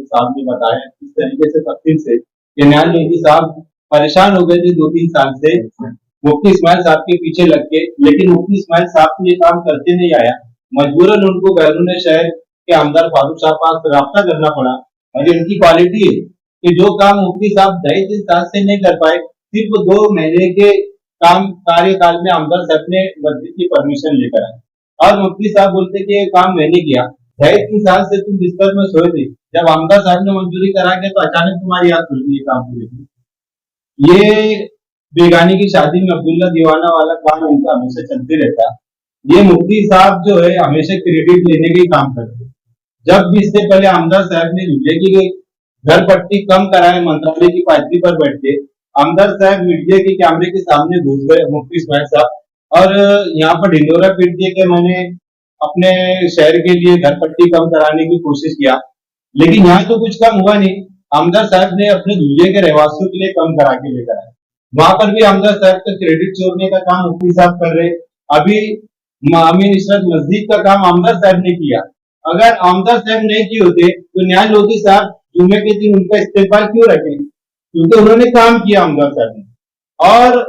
साहब ने बताया किस तरीके से तफसील से कि न्याय मोदी साहब परेशान हो गए थे 2-3 साल से मुफ्ती इस्माइल साहब के पीछे लग के, लेकिन मुफ्ती इस्माइल साहब ये काम करते नहीं आया। मजबूरन उनको बैरून शहर के आमदार फारूक साहब पास राब्ता करना पड़ा। और ये उनकी क्वालिटी है कि जो काम मुफ्ती साहब 2.5-3 साल से नहीं कर पाए, सिर्फ 2 महीने के काम कार्यकाल में आमदार साहब ने मस्जिद की परमिशन लेकर आए। और मुफ्ती साहब बोलते कि ये काम मैंने किया। 2.5-3 साल से तुम बिस्तर में सोए थे, जब आमदार साहब ने मंजूरी करा के तो अचानक तुम्हारी याद खुल गई काम पूरे की। ये बेगानी की शादी में अब्दुल्ला दीवाना वाला काम इनका हमेशा चलते रहता। ये मुफ्ती साहब जो है हमेशा क्रेडिट लेने के काम करते। जब भी इससे पहले आमदार साहब ने दूल्हे की घर पट्टी कम कराए मंत्रालय की पायत्री पर बैठ के, आमदार साहब मीडिया के कैमरे के सामने घुस गए मुफ्ती इस्माइल साहब और यहाँ पर ढिंडोरा पीट दिए कि मैंने अपने शहर के लिए घर पट्टी कम कराने की कोशिश किया। लेकिन यहाँ तो कुछ कम हुआ नहीं। आमदार साहब ने अपने दूल्हे के रहवासियों के लिए कम करा के लेकर आए। वहां पर भी आमदार साहब का क्रेडिट चोरने का काम मुफ्ती साहब कर रहे। अभी अमीन इशरत मस्जिद का काम आमदार साहब ने किया। अगर आमदार साहब नहीं किए होते तो न्याय लोधी साहब जुम्मे के दिन उनका इस्तेफा क्यों रखे? क्योंकि उन्होंने काम किया आमदार साहब ने। और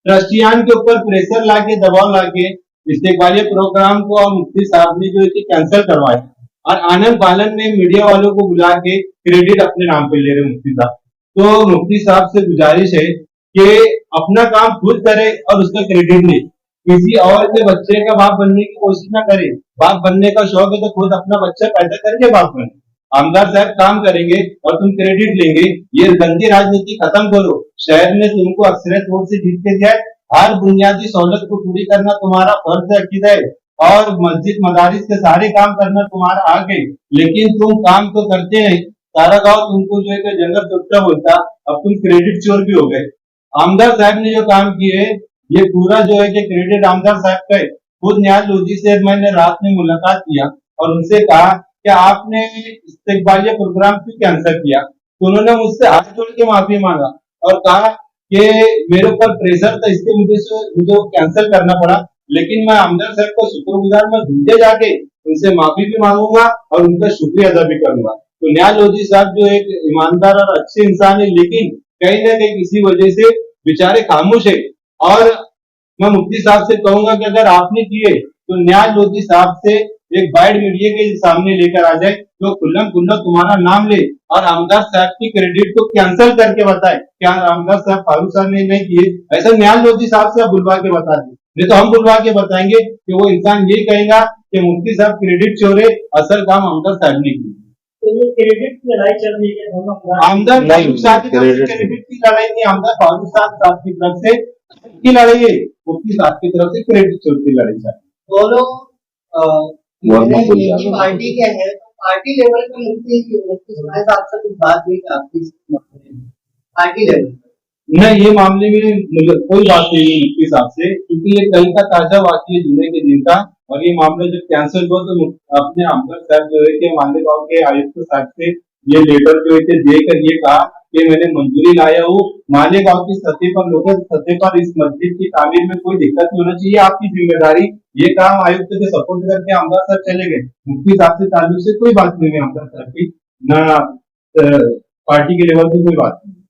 ट्रस्टियान के ऊपर प्रेशर लाके दबाव लाके इस्तेकबालिया प्रोग्राम को और मुफ्ती साहब ने जो है कैंसिल करवाया और आनंद पालन में मीडिया वालों को बुला के क्रेडिट अपने नाम पे ले रहे मुफ्ती साहब। तो मुफ्ती साहब से गुजारिश है कि अपना काम खुद करे और उसका क्रेडिट ले। किसी और के बच्चे का बाप बनने की कोशिश ना करे। बाप बनने का शौक है तो खुद अपना बच्चा पैदा करके बाप बने। आमदार साहब काम करेंगे और तुम क्रेडिट लेंगे। ये गंदी राजनीति खत्म करो। शहर ने तुमको अक्सरियत वोट से जीत के दिया है। हर बुनियादी सहूलत को पूरी करना तुम्हारा फर्ज अकीदा है और मस्जिद मदारिस के सारे काम करना तुम्हारा हक है। लेकिन तुम काम तो करते हैं, सारा गांव तुमको जो है जंगल चुट्टा बोलता। अब तुम क्रेडिट चोर भी हो गए। आमदार साहब ने जो काम किए ये पूरा जो है कि क्रेडिट आमदार साहब का है। खुद न्याय लोधी से मैंने रात में मुलाकात किया और उनसे कहा कि आपने इस्तेकबालिया प्रोग्राम क्यों कैंसिल किया? तो उन्होंने मुझसे हाथ जोड़ के माफी मांगा और कहा कि मेरे ऊपर प्रेशर था, इसके मुझे कैंसिल करना पड़ा। लेकिन मैं आमदार साहब का शुक्रगुजार, मैं धूले जाके उनसे माफी भी मांगूंगा और उनका शुक्रिया अदा भी करूंगा। तो न्याय लोधी साहब जो एक ईमानदार और अच्छे इंसान है, लेकिन कहीं ना कहीं किसी वजह से बेचारे खामोश है। और मैं मुफ्ती साहब से कहूंगा कि अगर आपने किए तो न्याय लोधी साहब से एक बाइट मीडिया के सामने लेकर आ जाए तो खुल्लम खुल्ला तुम्हारा नाम ले और आमदार साहब की क्रेडिट को कैंसिल करके बताए। क्या आमदार साहब फारूक साहब ने नहीं किए? ऐसा न्याय लोधी साहब से बुलवा के बता दें। नहीं तो हम बुलवा के बताएंगे कि वो इंसान ये कहेगा कि मुफ्ती साहब क्रेडिट चोरे, असल काम आमदार साहब ने किया। तो ये क्रेडिट की लड़ाई चल रही है दोनों आमदार फारूक साहब की तरफ से क्रेडिट की लड़ाई नहीं, आमदार फारूक साहब की तरफ से की लड़ाई है। मुफ्ती साहब की तरफ से क्रेडिट चोर की लड़ाई चल दोनों पार्टी के हैं, तो पार्टी लेवल पे मुफ्ती इस्माइल साहब से कुछ बात हुई आपकी पार्टी लेवल? नहीं, ये मामले में मुझे कोई बात नहीं है मुफ्ती साहब से, क्योंकि ये कल का ताजा वाकई है जुम्मे के दिन का। और ये मामला जब कैंसिल हुआ तो अपने आमदार साहब जो है कि मालेगांव के आयुक्त साहब से ये लेटर जो है देकर ये कहा कि मैंने मंजूरी लाया हूँ। मालेगांव की सतह पर, लोकल सतह पर इस मस्जिद की तामीर में कोई दिक्कत नहीं होना चाहिए, आपकी जिम्मेदारी। ये काम आयुक्त के सपोर्ट करके आमदार साहब चले गए। मुफ्ती साहब से ताल्लुक से कोई बात नहीं है आमदार साहब की, ना पार्टी के लेवल पे कोई बात नहीं।